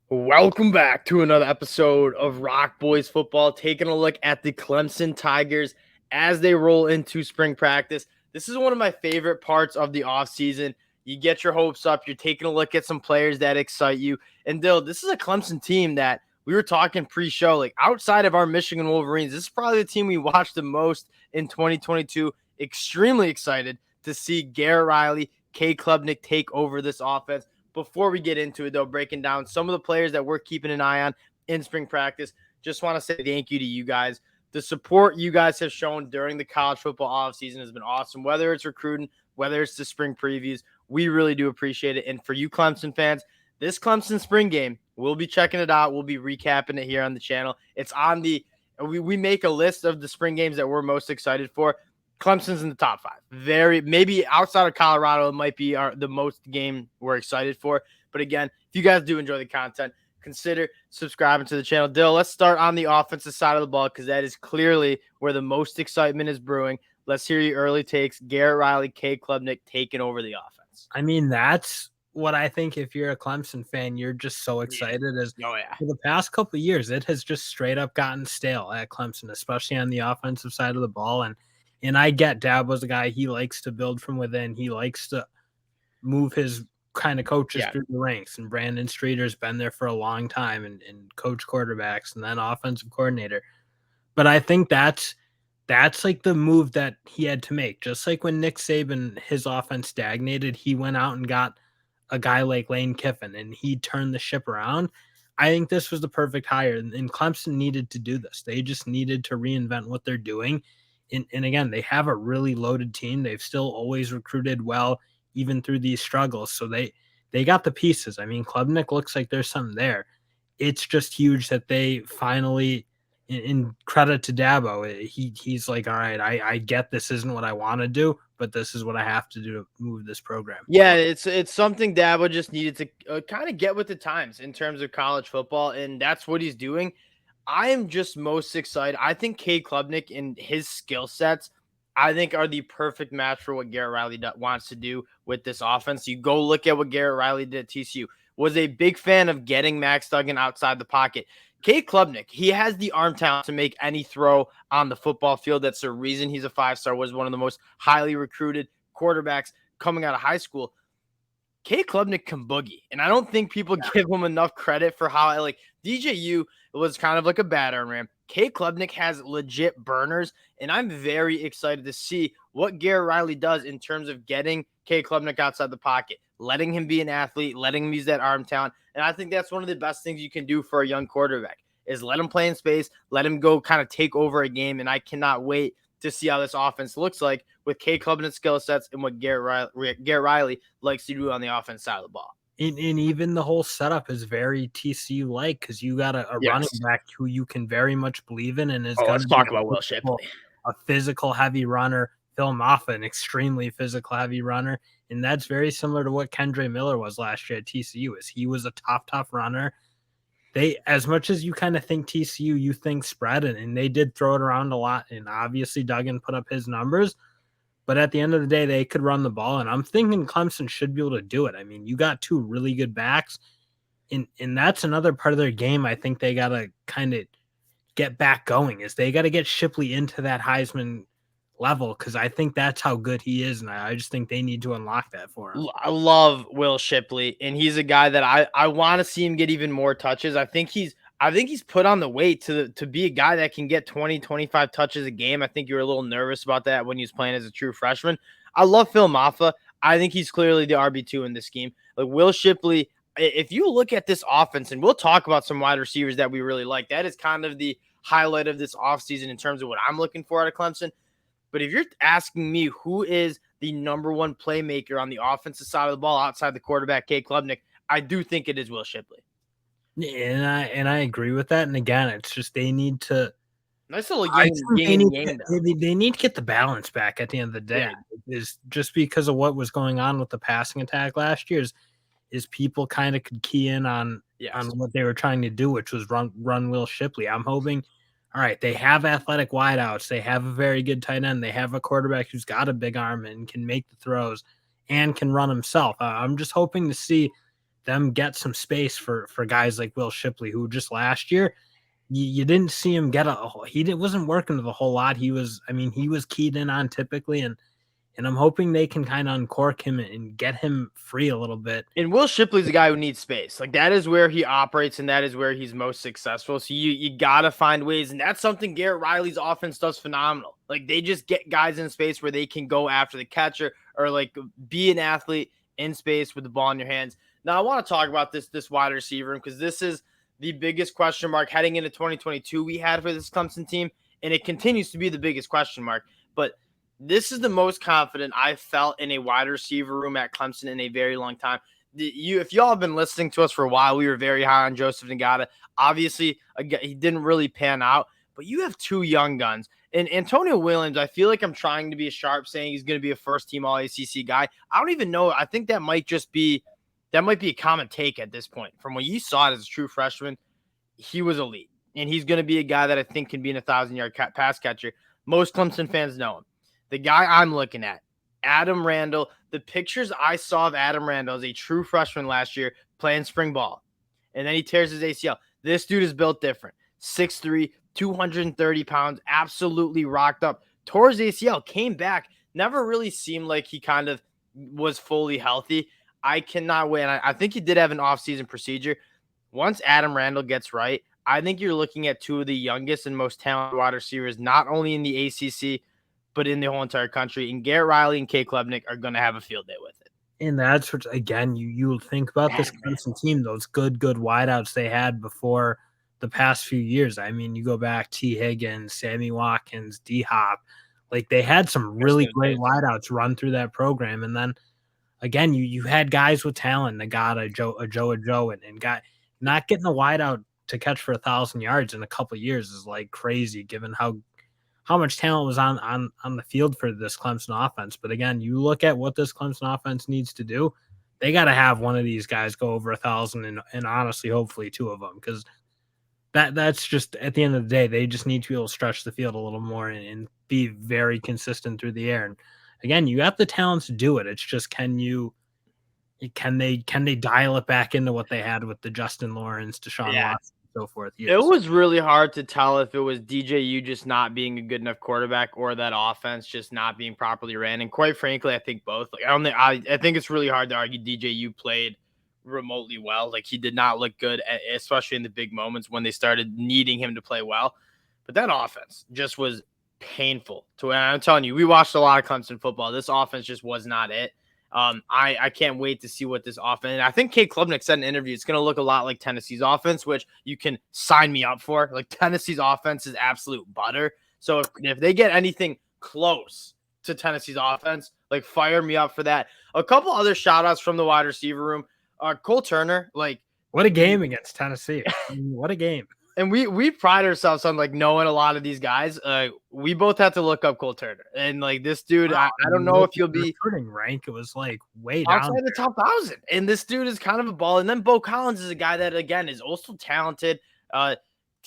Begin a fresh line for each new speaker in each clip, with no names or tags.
Welcome back to another episode of ROC Boys Football, taking a look at the Clemson Tigers as they roll into spring practice. This is one of my favorite parts of the offseason. You get your hopes up. You're taking a look at some players that excite you. And Dill, this is a Clemson team that we were talking pre-show, like outside of our Michigan Wolverines, this is probably the team we watched the most in 2022. Extremely excited to see Garret Riley, Cade Klubnik take over this offense. Before we get into it, though, breaking down some of the players that we're keeping an eye on in spring practice, just want to say thank you to you guys. The support you guys have shown during the college football offseason has been awesome, whether it's recruiting, whether it's the spring previews. We really do appreciate it. And for you Clemson fans, this Clemson spring game, we'll be checking it out. We'll be recapping it here on the channel. It's on we make a list of the spring games that we're most excited for. Clemson's in the top 5. Maybe outside of Colorado, it might be the most game we're excited for. But again, if you guys do enjoy the content, consider subscribing to the channel. Dill, let's start on the offensive side of the ball because that is clearly where the most excitement is brewing. Let's hear your early takes. Garret Riley, Cade Klubnik taking over the offense.
I mean, that's what I think. If you're a Clemson fan, you're just so excited. For the past couple of years, it has just straight up gotten stale at Clemson, especially on the offensive side of the ball. And I get Dabo's a guy. He likes to build from within. He likes to move his kind of coaches through the ranks. And Brandon Streeter's been there for a long time and coach quarterbacks and then offensive coordinator. But I think that's like the move that he had to make. Just like when Nick Saban, his offense stagnated, he went out and got a guy like Lane Kiffin and he turned the ship around. I think this was the perfect hire. And Clemson needed to do this. They just needed to reinvent what they're doing. And again, they have a really loaded team. They've still always recruited well, even through these struggles. So they got the pieces. I mean, Klubnik looks like there's something there. It's just huge that they finally, in credit to Dabo, he's like, all right, I get this isn't what I want to do, but this is what I have to do to move this program.
Yeah, it's something Dabo just needed to kind of get with the times in terms of college football, and that's what he's doing. I am just most excited. I think Cade Klubnik and his skill sets, I think, are the perfect match for what Garret Riley wants to do with this offense. You go look at what Garret Riley did at TCU. Was a big fan of getting Max Duggan outside the pocket. Cade Klubnik, he has the arm talent to make any throw on the football field. That's the reason he's a 5-star, was one of the most highly recruited quarterbacks coming out of high school. Cade Klubnik can boogie, and I don't think people give him enough credit for how DJU was kind of like a battering ram. Cade Klubnik has legit burners, and I'm very excited to see what Garret Riley does in terms of getting Cade Klubnik outside the pocket, letting him be an athlete, letting him use that arm talent. And I think that's one of the best things you can do for a young quarterback is let him play in space, let him go kind of take over a game. And I cannot wait to see how this offense looks like with Cade Klubnik's skill sets and what Garret Riley likes to do on the offense side of the ball.
And even the whole setup is very TCU-like because you got a running back who you can very much believe in and is going
to talk about Will Shipley,
a physical heavy runner. Phil Maffa, an extremely physical heavy runner, and that's very similar to what Kendre Miller was last year at TCU. Is he was a tough runner. They, as much as you kind of think TCU, you think spread, and they did throw it around a lot. And obviously Duggan put up his numbers. But at the end of the day, they could run the ball, and I'm thinking Clemson should be able to do it. I mean, you got 2 really good backs, and that's another part of their game I think they got to kind of get back going, is they got to get Shipley into that Heisman level because I think that's how good he is, and I just think they need to unlock that for him.
I love Will Shipley, and he's a guy that I want to see him get even more touches. I think he's put on the weight to be a guy that can get 20, 25 touches a game. I think you were a little nervous about that when he was playing as a true freshman. I love Phil Maffa. I think he's clearly the RB2 in this scheme. Like Will Shipley, if you look at this offense, and we'll talk about some wide receivers that we really like, that is kind of the highlight of this offseason in terms of what I'm looking for out of Clemson. But if you're asking me who is the number one playmaker on the offensive side of the ball outside the quarterback, Cade Klubnik, I do think it is Will Shipley.
And I agree with that. And again, it's just they need to.
Nice little
they need to get the balance back at the end of the day. Yeah. Is just because of what was going on with the passing attack last year is people kind of could key in on what they were trying to do, which was run Will Shipley. I'm hoping. All right, they have athletic wideouts. They have a very good tight end. They have a quarterback who's got a big arm and can make the throws and can run himself. I'm just hoping to see them get some space for guys like Will Shipley, who just last year you didn't see him get wasn't working with a whole lot. He was keyed in on typically, and I'm hoping they can kind of uncork him and get him free a little bit.
And Will Shipley's a guy who needs space. Like, that is where he operates, and that is where he's most successful. So you gotta find ways, and that's something Garret Riley's offense does phenomenal. Like, they just get guys in space where they can go after the catcher or like be an athlete in space with the ball in your hands. Now, I want to talk about this wide receiver room, because this is the biggest question mark heading into 2022 we had for this Clemson team, and it continues to be the biggest question mark. But this is the most confident I've felt in a wide receiver room at Clemson in a very long time. If y'all have been listening to us for a while, we were very high on Joseph Ngata. Obviously, he didn't really pan out, but you have two young guns. And Antonio Williams, I feel like I'm trying to be sharp, saying he's going to be a first-team All-ACC guy. I don't even know. I think that might be a common take at this point. From what you saw as a true freshman, he was elite. And he's going to be a guy that I think can be an 1,000-yard pass catcher. Most Clemson fans know him. The guy I'm looking at, Adam Randall, the pictures I saw of Adam Randall as a true freshman last year playing spring ball, and then he tears his ACL. This dude is built different. 6'3", 230 pounds, absolutely rocked up. Tore his ACL, came back, never really seemed like he kind of was fully healthy. I cannot wait. And I think he did have an off-season procedure. Once Adam Randall gets right, I think you're looking at two of the youngest and most talented wide receivers, not only in the ACC, but in the whole entire country. And Garret Riley and Cade Klubnik are going to have a field day with it.
And that's what, again, you think about this Clemson team, those good wideouts they had before the past few years. I mean, you go back, T. Higgins, Sammy Watkins, D-Hop. Like, they had some really great wideouts run through that program. And then, again, you had guys with talent. Nagata, Joe, and got not getting a wideout to catch for 1,000 yards in a couple of years is like crazy, given how much talent was on the field for this Clemson offense. But again, you look at what this Clemson offense needs to do, they got to have one of these guys go over 1,000 and honestly, hopefully two of them, because that's just, at the end of the day, they just need to be able to stretch the field a little more and be very consistent through the air. And again, you have the talent to do it. It's just, can they dial it back into what they had with the Justin Lawrence, Deshaun Watson, so forth.
It was really hard to tell if it was DJU just not being a good enough quarterback or that offense just not being properly ran. And quite frankly, I think both. Like, I think it's really hard to argue DJU played remotely well. Like, he did not look good, especially in the big moments when they started needing him to play well. But that offense just was painful to. And I'm telling you, we watched a lot of Clemson football. This offense just was not it. I can't wait to see what this offense. And I think Cade Klubnik said in an interview, it's going to look a lot like Tennessee's offense, which you can sign me up for. Like, Tennessee's offense is absolute butter. So if they get anything close to Tennessee's offense, like, fire me up for that. A couple other shout outs from the wide receiver room. Cole Turner, like,
what a game against Tennessee. What a game.
And we pride ourselves on, like, knowing a lot of these guys. We both have to look up Cole Turner, and like, this dude, I don't know if he'll be
recruiting rank. It was like way down
outside the top 1,000, and this dude is kind of a ball. And then Bo Collins is a guy that, again, is also talented.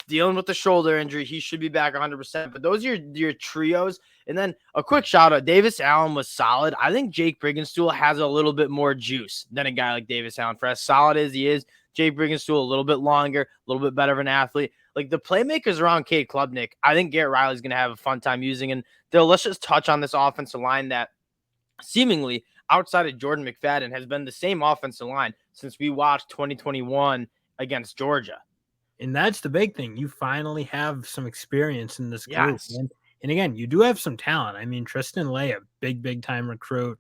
Dealing with the shoulder injury, he should be back 100%. But those are your trios. And then a quick shout out: Davis Allen was solid. I think Jake Briggenstool has a little bit more juice than a guy like Davis Allen. For as solid as he is, Jake Briggenstool a little bit longer, a little bit better of an athlete. Like, the playmakers around Cade Klubnik, I think Garret Riley's going to have a fun time using. And let's just touch on this offensive line that seemingly, outside of Jordan McFadden, has been the same offensive line since we watched 2021 against Georgia.
And that's the big thing. You finally have some experience in this group.
Yes.
And again, you do have some talent. I mean, Tristan Lay, a big time recruit.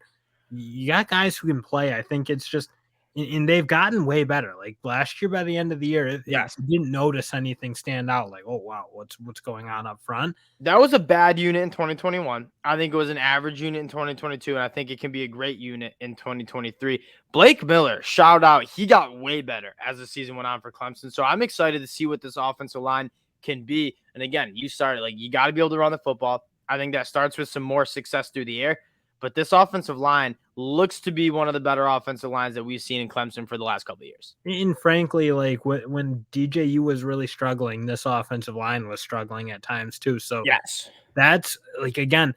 You got guys who can play. I think it's just, and they've gotten way better. Like, last year, by the end of the year, you didn't notice anything stand out. Like, oh wow, what's going on up front?
That was a bad unit in 2021. I think it was an average unit in 2022, and I think it can be a great unit in 2023. Blake Miller, shout out, he got way better as the season went on for Clemson. So I'm excited to see what this offensive line can be. And again, you got to be able to run the football. I think that starts with some more success through the air. But this offensive line looks to be one of the better offensive lines that we've seen in Clemson for the last couple of years.
And frankly, like, when DJU was really struggling, this offensive line was struggling at times too. So
yes,
that's, like, again,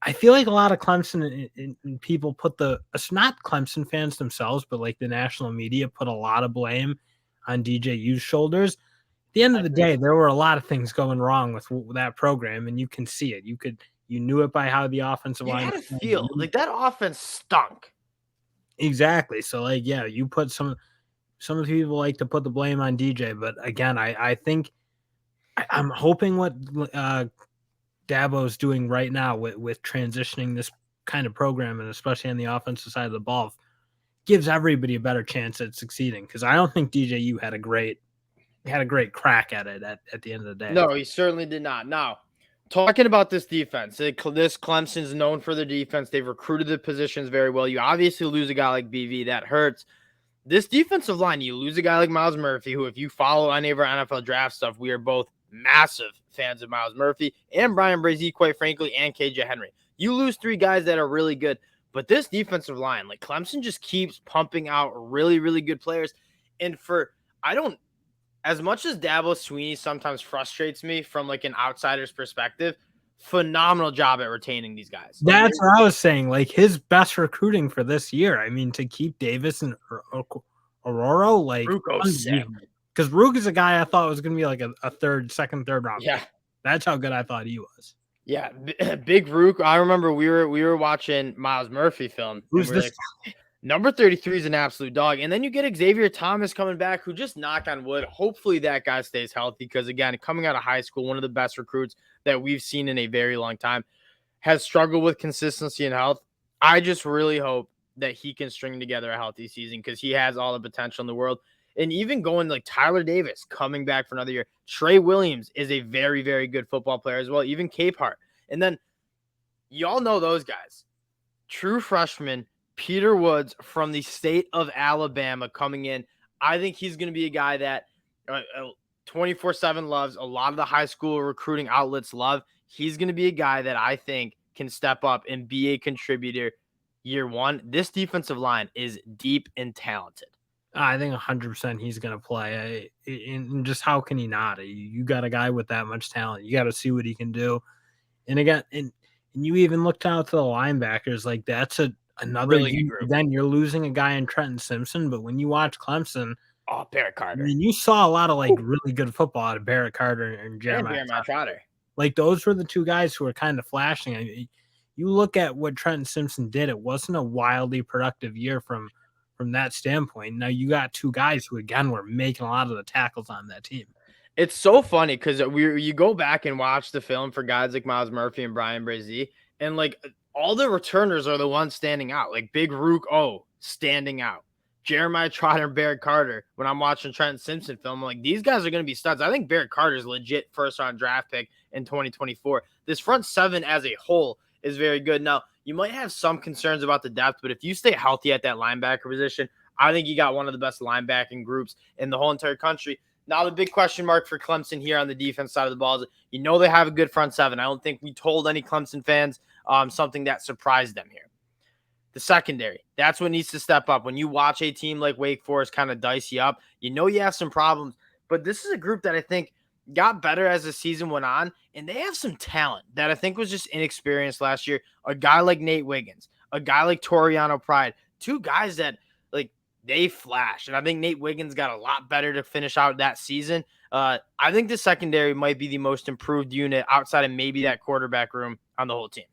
I feel like a lot of Clemson and people put it's not Clemson fans themselves, but like the national media put a lot of blame on DJU's shoulders. At the end of the day, there were a lot of things going wrong with that program, and you can see it. You knew it by how the offensive line.
You had to feel like that offense stunk.
Exactly. So like, yeah, you put some of the people like to put the blame on DJ, but again, I think I'm hoping what Dabo's doing right now with transitioning this kind of program, and especially on the offensive side of the ball, gives everybody a better chance at succeeding. Because I don't think DJU had a great crack at it at the end of the day.
No, he certainly did not. Now, talking about this defense, this Clemson's known for their defense. They've recruited the positions very well. You obviously lose a guy like BV, that hurts. This defensive line, you lose a guy like Myles Murphy, who, if you follow any of our NFL draft stuff, we are both massive fans of Myles Murphy and Brian Brazee, quite frankly, and KJ Henry. You lose three guys that are really good, but this defensive line, like Clemson just keeps pumping out really, really good players. And as much as Dabo Swinney sometimes frustrates me from like an outsider's perspective, phenomenal job at retaining these guys.
That's what I was saying. Like his best recruiting for this year. I mean, to keep Davis and Aurora, like, because Rook is a guy I thought was going to be like a second, third round.
Yeah,
that's how good I thought he was.
Yeah, big Rook. I remember we were watching Myles Murphy film.
Who's this?
Like, number 33 is an absolute dog. And then you get Xavier Thomas coming back, who, just knock on wood, hopefully that guy stays healthy, because, again, coming out of high school, one of the best recruits that we've seen in a very long time, has struggled with consistency and health. I just really hope that he can string together a healthy season, because he has all the potential in the world. And even going like Tyler Davis coming back for another year. Trey Williams is a very, very good football player as well. Even Capehart. And then y'all know those guys. True freshman Peter Woods from the state of Alabama coming in. I think he's going to be a guy that 24/7 loves. A lot of the high school recruiting outlets love. He's going to be a guy that I think can step up and be a contributor year one. This defensive line is deep and talented.
I think 100% he's going to play. And just how can he not? You got a guy with that much talent. You got to see what he can do. And again, and you even looked out to the linebackers. Like, that's another
really group.
Then you're losing a guy in Trenton Simpson. But when you watch Clemson,
Barrett Carter.
I mean, you saw a lot of like really good football out of Barrett Carter and Jeremiah
Trotter.
Like, those were the two guys who were kind of flashing. I mean, you look at what Trenton Simpson did. It wasn't a wildly productive year from that standpoint. Now you got two guys who, again, were making a lot of the tackles on that team.
It's so funny because you go back and watch the film for guys like Myles Murphy and Brian Brazee, and like all the returners are the ones standing out. Like Big Rook, standing out. Jeremiah Trotter and Barrett Carter. When I'm watching Trenton Simpson film, I'm like, these guys are going to be studs. I think Barrett Carter is legit first-round draft pick in 2024. This front seven as a whole is very good. Now, you might have some concerns about the depth, but if you stay healthy at that linebacker position, I think you got one of the best linebacking groups in the whole entire country. Now, the big question mark for Clemson here on the defense side of the ball is, they have a good front seven. I don't think we told any Clemson fans something that surprised them here. The secondary, that's what needs to step up. When you watch a team like Wake Forest kind of dice you up, you have some problems. But this is a group that I think got better as the season went on, and they have some talent that I think was just inexperienced last year. A guy like Nate Wiggins, a guy like Toriano Pride, two guys that, like, they flash. And I think Nate Wiggins got a lot better to finish out that season. I think the secondary might be the most improved unit outside of maybe that quarterback room on the whole team.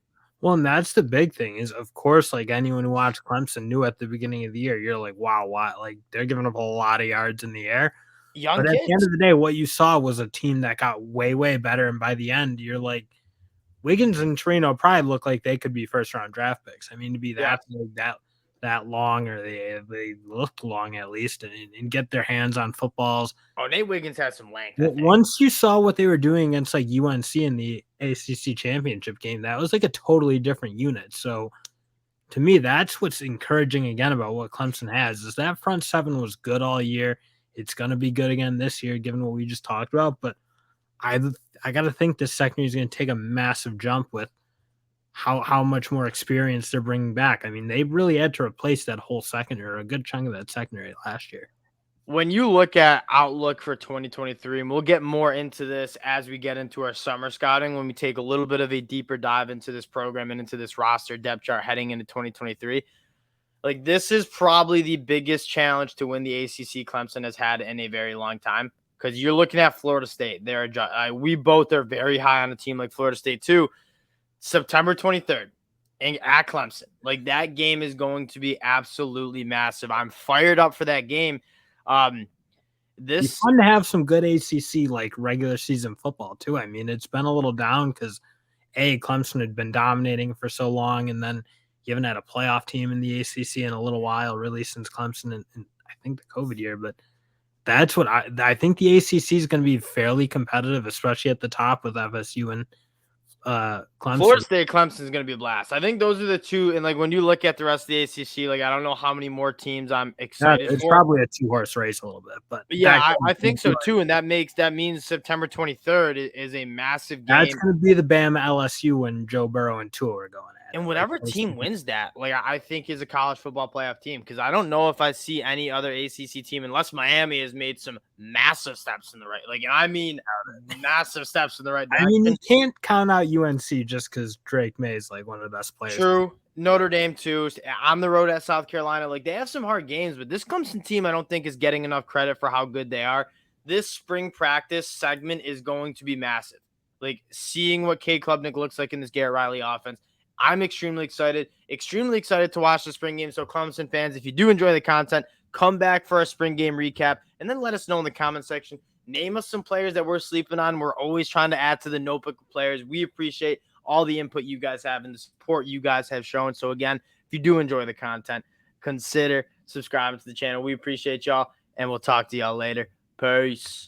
Well, and that's the big thing is, of course, like anyone who watched Clemson knew at the beginning of the year, you're like, wow, like they're giving up a lot of yards in the air.
Young
but
kids.
At the end of the day, what you saw was a team that got way, way better. And by the end, you're like, Wiggins and Torino Pride look like they could be first-round draft picks. I mean, to be that long, or they looked long at least, and get their hands on footballs.
Oh, Nate Wiggins has some length.
Once you saw what they were doing against like UNC in the ACC championship game, that was like a totally different unit. So to me, that's what's encouraging again about what Clemson has, is that front seven was good all year. It's going to be good again this year, given what we just talked about. But I got to think the secondary is going to take a massive jump with how much more experience they're bringing back. I mean, they really had to replace that whole secondary, or a good chunk of that secondary last year.
when you look at outlook for 2023, and we'll get more into this as we get into our summer scouting, when we take a little bit of a deeper dive into this program and into this roster depth chart heading into 2023, like this is probably the biggest challenge to win the ACC Clemson has had in a very long time. Because you're looking at Florida State. We both are very high on a team like Florida State too. September 23rd at Clemson. Like that game is going to be absolutely massive. I'm fired up for that game.
It's fun to have some good ACC like regular season football too. I mean, it's been a little down because Clemson had been dominating for so long, and then you haven't had a playoff team in the ACC in a little while, really since Clemson and I think the COVID year. But that's what I think the ACC is going to be fairly competitive, especially at the top with FSU and Clemson.
Florida State Clemson is going to be a blast. I think those are the two. And like when you look at the rest of the ACC, like I don't know how many more teams I'm excited
it's
for.
Probably a 2-horse race a little bit, but
yeah, I think so too. And that means September 23rd is a massive game.
That's going to be the Bama LSU when Joe Burrow and Tua are going at it.
And whatever team wins that, like I think is a college football playoff team, because I don't know if I see any other ACC team unless Miami has made some massive steps in the right, like, and I mean massive steps in the right direction.
I mean, you can't count out UNC just because Drake May is like one of the best players.
True. Notre Dame too. On the road at South Carolina, like they have some hard games, but this Clemson team I don't think is getting enough credit for how good they are. This spring practice segment is going to be massive. Like seeing what Cade Klubnik looks like in this Garret Riley offense. I'm extremely excited to watch the spring game. So Clemson fans, if you do enjoy the content, come back for our spring game recap and then let us know in the comment section. Name us some players that we're sleeping on. We're always trying to add to the notebook of players. We appreciate all the input you guys have and the support you guys have shown. So again, if you do enjoy the content, consider subscribing to the channel. We appreciate y'all, and we'll talk to y'all later. Peace.